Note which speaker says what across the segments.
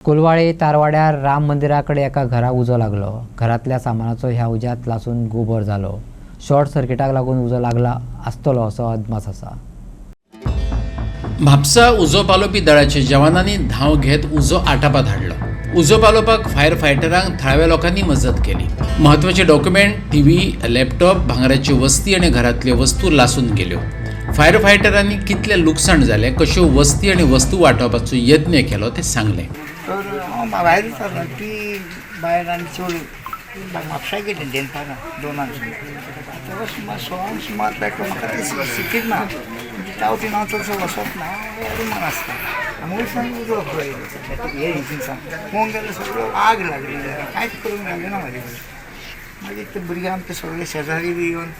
Speaker 1: कोलवाळे तारवाड्यार राम मंदिराकडे एका घरा उजो लागलो। घरातल्या सामानाचो ह्या उज्यात लासून गोबर जालो। शॉर्ट सर्किटाक लागून उजो लागला आसतलो असो अदमास आसा।
Speaker 2: म्हापसा उजो पालोवपी दळाच्या जवानांनी धांव घेत उजो आटापात हाडलो। उजो पालोवपाक फायर फायटरांक थळाव्या लोकांनी मजत केली। महत्वाचे डॉक्युमेंट, टीव्ही, लॅपटॉप, भांगराची वस्ती आणि घरातल्यो वस्तू लासून गेल्यो। फायर फायटरांनी कितले लुकसाण जाले, कश्यो वस्ती आणि वस्तू वाटोवपाचो यत्न केलो ते सांगले।
Speaker 3: तर हांव भायर सरलो ती भायर आनी चड म्हापसा गेले देनपारां दोनांक आतां सुमार सोळांक सुमार पेटलो म्हाका ती सिटीक ना टावटीन हांव चडसो वचप ना रुमान आसता आनी वयसान उजो पळयलो हे हितून पळोवंक गेल्यार सगळ्यो आग लागली कांयच करूंक मेळ्ळें ना म्हाजे कडेन। मागीर ते भुरगे आमचे सगळे शेजारी बी येवन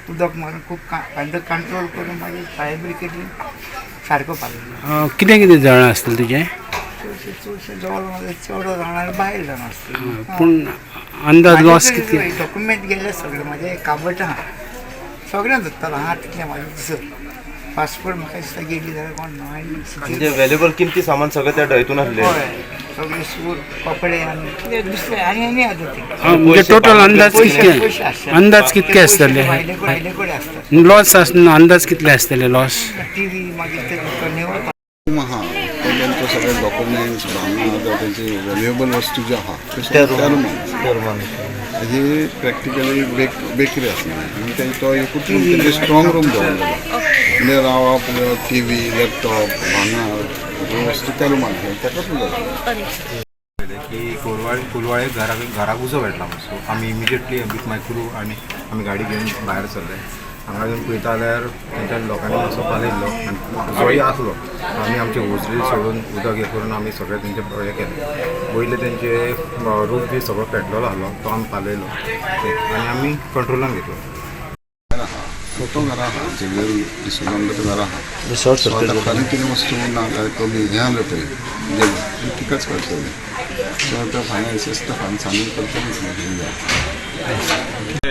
Speaker 3: उदक मारून खूब अंडर कंट्रोल करून मागीर फायर ब्रिगेडीन सारको पावलो।
Speaker 4: कितें कितें जळां आसतलें तुजें?
Speaker 3: चडशे जवळ चड जाणां भायर जाणां आसतलीं
Speaker 4: पूण अंदाज लॉस कितले?
Speaker 3: डॉक्युमेंट गेले सगळे म्हाजे काबट आहा सगळ्यांक धरतलो आहा तितलें म्हाजें दिसत पासपोर्ट म्हाका दिसता गेली जाल्यार कोण ना
Speaker 5: म्हणजे वेल्युबल किमती सामान सगळें त्या हितून आसलें।
Speaker 3: हय सगळे सूर कपडे आनी कितें दुसरें आनी आसा
Speaker 4: म्हणजे टोटल अंदाज कितके आसतले?
Speaker 3: भायले कडेन आसता
Speaker 4: लॉस अंदाज कितले आसतले लॉस?
Speaker 3: टीव्ही मागीर ते नेवता
Speaker 6: तो सगळे डॉक्युमेंट्स भांगर त्यांचे व्हॅल्युएबल वस्तू ज्यो आहा त्या रुमान ही प्रॅक्टिकली बेकरी आसली आनी तो एकूच स्ट्रॉंग रूम दवरलेलो म्हणजे रावप टीव्ही, लॅपटॉप, भांगर वस्तू त्या रुमान ताकाच दवरलेलो
Speaker 7: की कोलवाळे घराक उजो भेटला सो आमी इमिजिएटली विथ माय क्रू आनी आमी गाडी घेवन भायर सरले। हांगा येवन पळयता जाल्यार तेंच्या लोकांनी असो पालयल्लो आनी उजोय आसलो। आमी आमचे होजरी सोडून उदक हे करून आमी सगळे तेंचे हे केले। पयले तेंचे रूफ बी सगळो पेटलेलो आसलो तो आमी पालयलो आनी आमी कंट्रोलान घेतलो।
Speaker 6: फोटो घरा आहा जेवण दिसोन घरा आहा शॉर्ट सर्किट खाली कितें वस्तू ना कमी हें आसलें पळय तिकाच कळटलें सो तो फायनान्स फायन सांगून करतलें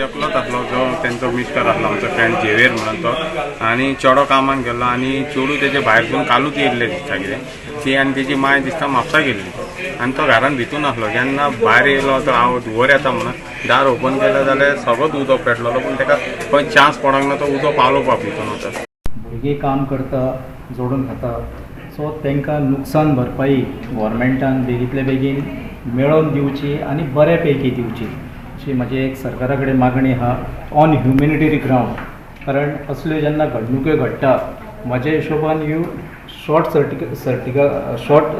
Speaker 8: एकलोच आसलो जो तेंचो मिस्टर आसलो आमचो फ्रेंड झेवियर म्हणून तो आनी चेडो कामाक गेलो आनी चेडू तेजे भायरसून कालूच येयल्ले दिसता कितें ती आनी तेजी माय दिसता म्हापसा गेल्ली आनी तो घरान भितून आसलो। जेन्ना भायर येयलो तो हांव धुंवर येता म्हणून दार ओपन केलें जाल्यार सगळोच उदक पेटलेलो पूण ताका खंय चान्स पडोंक ना तो उदक पावलोवपाक भितून वता।
Speaker 9: भुरगीं काम करता जोडून खाता सो तांकां नुकसान भरपाई गोवोरमेंटान बेगींतले बेगीन मेळोवन दिवची आनी बरे पैकी दिवची अशी म्हाजी एक सरकारा कडेन मागणी आहा ऑन ह्युमॅनिटरी ग्रावंड। कारण असल्यो जेन्ना घडणुको घडटा म्हज्या हिशोबान ह्यो शॉर्ट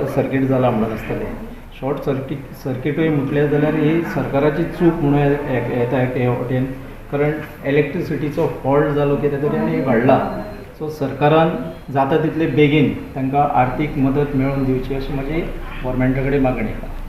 Speaker 9: सर्कीट जाला म्हणून आसतलें। शॉर्ट सर्किटूय म्हटलें जाल्यार ही सरकाराची चूक म्हणून येता हे वटेन कारण इलेक्ट्रिसिटीचो फॉल्ट जालो कितें तरी आनी घडला सो सरकारान जाता तितले बेगीन तांकां आर्थीक मदत मेळोवन दिवची अशी म्हाजी गोवोरमेंटा कडेन मागणी आसा।